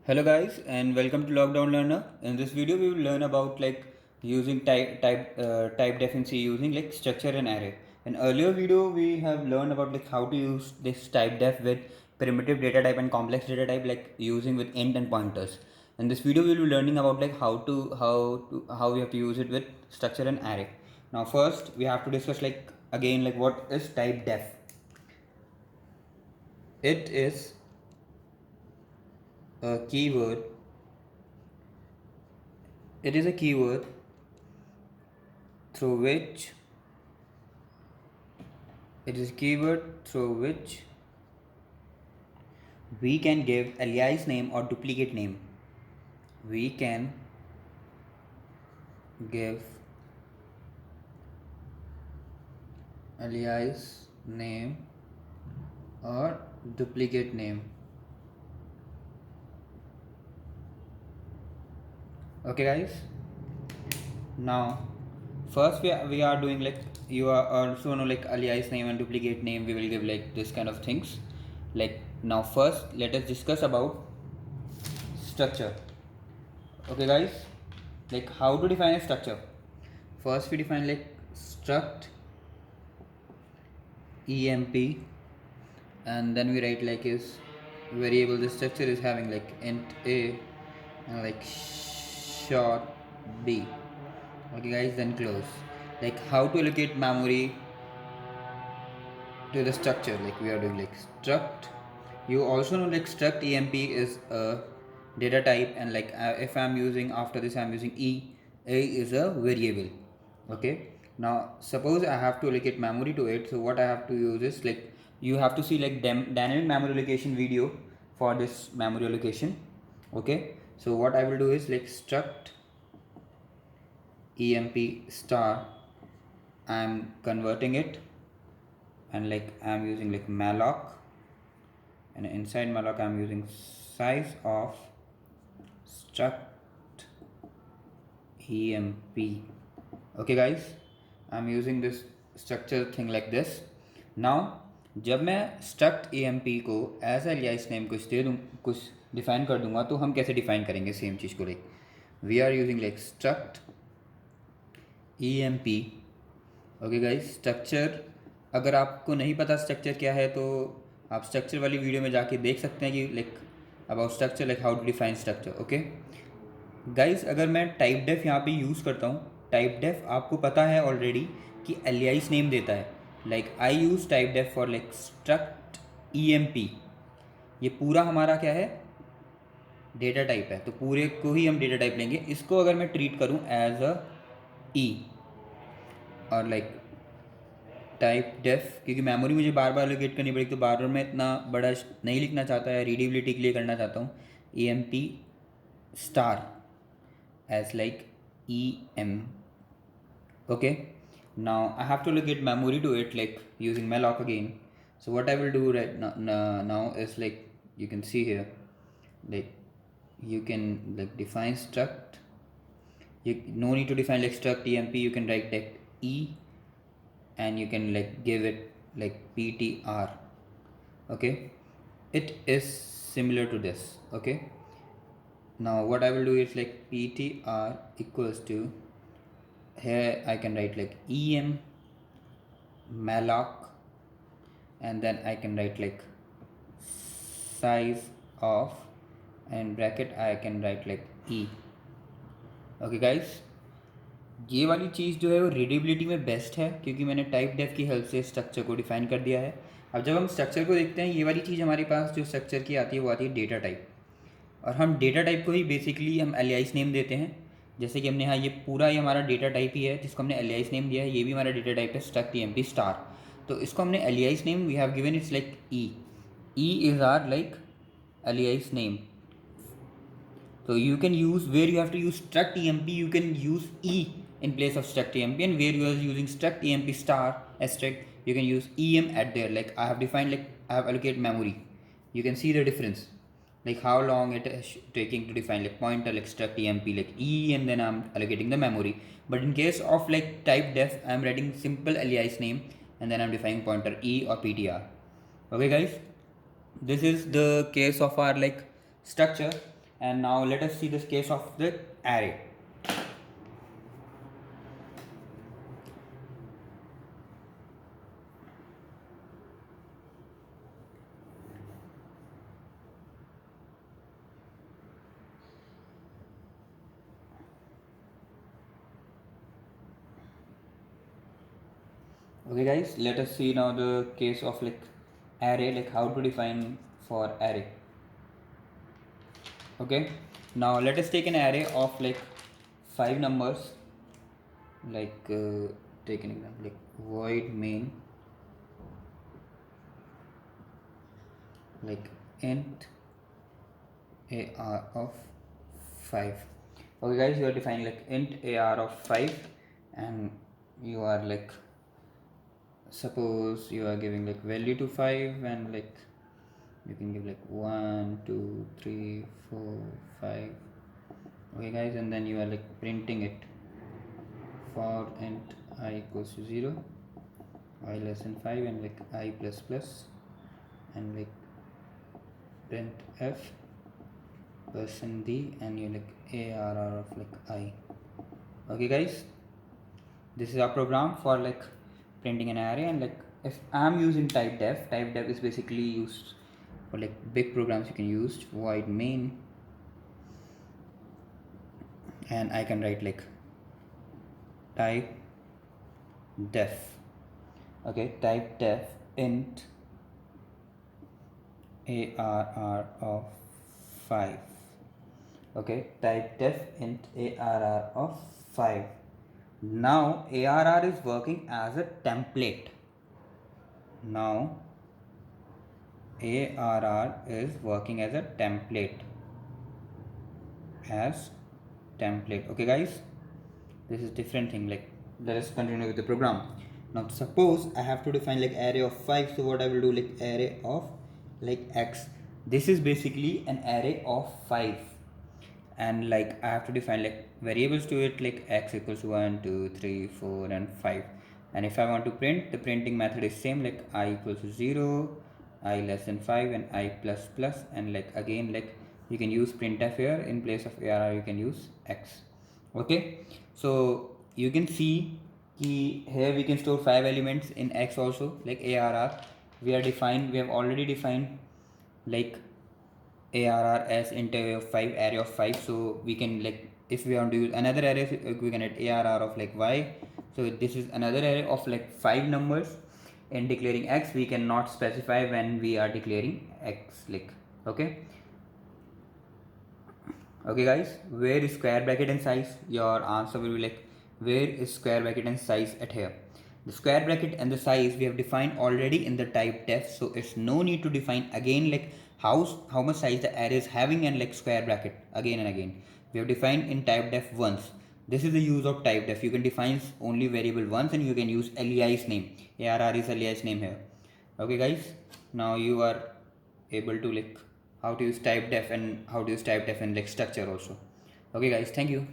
Hello guys and welcome to Lockdown Learner. In this video we will learn about using type def in C using structure and array. In earlier video we have learned about how to use this type def with primitive data type and complex data type using with int and pointers. In this video we will be learning about how we have to use it with structure and array. Now first we have to discuss again what is type def. It is a keyword. It is a keyword through which we can give alias name or duplicate name. We can give alias name or duplicate name. Okay guys, now first we are doing you are also know alias name and duplicate name. We will give this kind of things. Now first let us discuss about structure. Okay guys, how to define a structure. First we define struct emp, and then we write is variable. The structure is having int a and short b. Okay guys, then close. How to allocate memory to the structure, we are doing struct. You also know struct emp is a data type, and if I'm using after this I'm using a is a variable. Okay, now suppose I have to allocate memory to it, so what I have to use is you have to see dynamic memory allocation video for this memory allocation. Okay, so what I will do is struct emp star. I'm converting it, and I'm using malloc, and inside malloc I'm using size of struct emp. Okay guys, I'm using this structure thing like this. Now जब मैं struct emp को as alias name कुछ define कर दूंगा, तो हम कैसे define करेंगे सेम चीज़ को. We are using struct emp. Okay guys, structure अगर आपको नहीं पता स्ट्रक्चर क्या है तो आप स्ट्रक्चर वाली वीडियो में जाके देख सकते हैं कि about structure, how to define structure. Okay guys, अगर मैं टाइप डेफ यहाँ पे यूज़ करता हूँ, टाइप डेफ आपको पता है ऑलरेडी कि एलियास नेम देता है. I use typedef for struct emp. ये पूरा हमारा क्या है, डेटा टाइप है, तो पूरे को ही हम डेटा टाइप लेंगे. इसको अगर मैं ट्रीट करूँ एज अ ई और टाइप डेफ, क्योंकि मेमोरी मुझे बार बार एलोकेट करनी पड़ेगी, तो बार बार मैं इतना बड़ा नहीं लिखना चाहता है, रीडेबिलिटी के लिए करना चाहता हूँ. E M P star as E M. Okay, now I have to allocate memory to it using malloc again. So what I will do right now is you can see here, you can define struct. You no need to define struct emp. You can write e, and you can give it ptr. Okay, it is similar to this. Okay, now what I will do is ptr equals to, here I can write em malloc, and then I can write size of, and bracket I can write e. Okay guys, ये वाली चीज़ जो है वो readability में best है, क्योंकि मैंने type def की हेल्प से स्ट्रक्चर को डिफाइन कर दिया है. अब जब हम स्ट्रक्चर को देखते हैं, ये वाली चीज़ हमारे पास जो स्ट्रक्चर की आती है वो आती है डेटा टाइप, और हम डेटा टाइप को ही बेसिकली हम एलियास नेम देते हैं. जैसे कि हमने यहाँ ये पूरा ही हमारा डेटा टाइप ही है जिसको हमने एलियास नेम दिया है. ये भी हमारा डेटा टाइप है struct emp स्टार, तो इसको हमने alias name we have given its E is R alias name. So you can use, where you have to use struct emp, you can use e in place of struct emp, and where you are using struct emp star asterisk, you can use em at there. I have defined I have allocate memory. You can see the difference, how long it is taking to define pointer struct emp e, and then I'm allocating the memory. But in case of type def, I'm writing simple alias name, and then I'm defining pointer e or ptr. Okay guys, this is the case of our structure. And now let us see this case of the array. Okay guys, let us see now the case of like array, like how to define for array. Okay, now let us take an array of like 5 numbers, like take an example like void main, like int ar of 5. Okay guys, you are defining like int ar of 5, and you are like, suppose you are giving like value to 5, and like you can give like 1 2 3 4 5. Okay guys, and then you are like printing it for int I equals to 0, I less than 5, and like I plus plus, and like print f %d, and you like arr of like I. Okay guys, this is our program for like printing an array. And like if I'm using type def is basically used for like big programs. You can use void main, and I can write like type def. Okay, type def int arr of 5. Okay, type def int arr of 5. Now arr is working as a template. Now arr is working as a template. Okay guys, this is different thing. Like let us continue with the program. Now suppose I have to define like array of 5. So what I will do, like array of like x. This is basically an array of 5, and like I have to define like variables to it, like x equals 1 2 3 4 and 5. And if I want to print, the printing method is same, like I equals to 0, I less than 5, and I plus plus. And like again, like you can use printf here. In place of arr you can use x. Okay, so you can see here we can store 5 elements in x also, like arr. We have already defined like arr as int array of 5. So we can, like if we want to use another array, we can add arr of like y. So this is another array of like 5 numbers. In declaring x, we cannot specify when we are declaring x, like okay. Okay guys, where is square bracket and size? Your answer will be like, where is square bracket and size at here? The square bracket and the size we have defined already in the type def, so it's no need to define again like how much size the array is having, and like square bracket again and again. We have defined in type def once. This is the use of type def. You can define only variable once, and you can use alias name. Arr is alias name here. Okay guys, now you are able to like how to use type def and how to use type def in like structure also. Okay guys, thank you.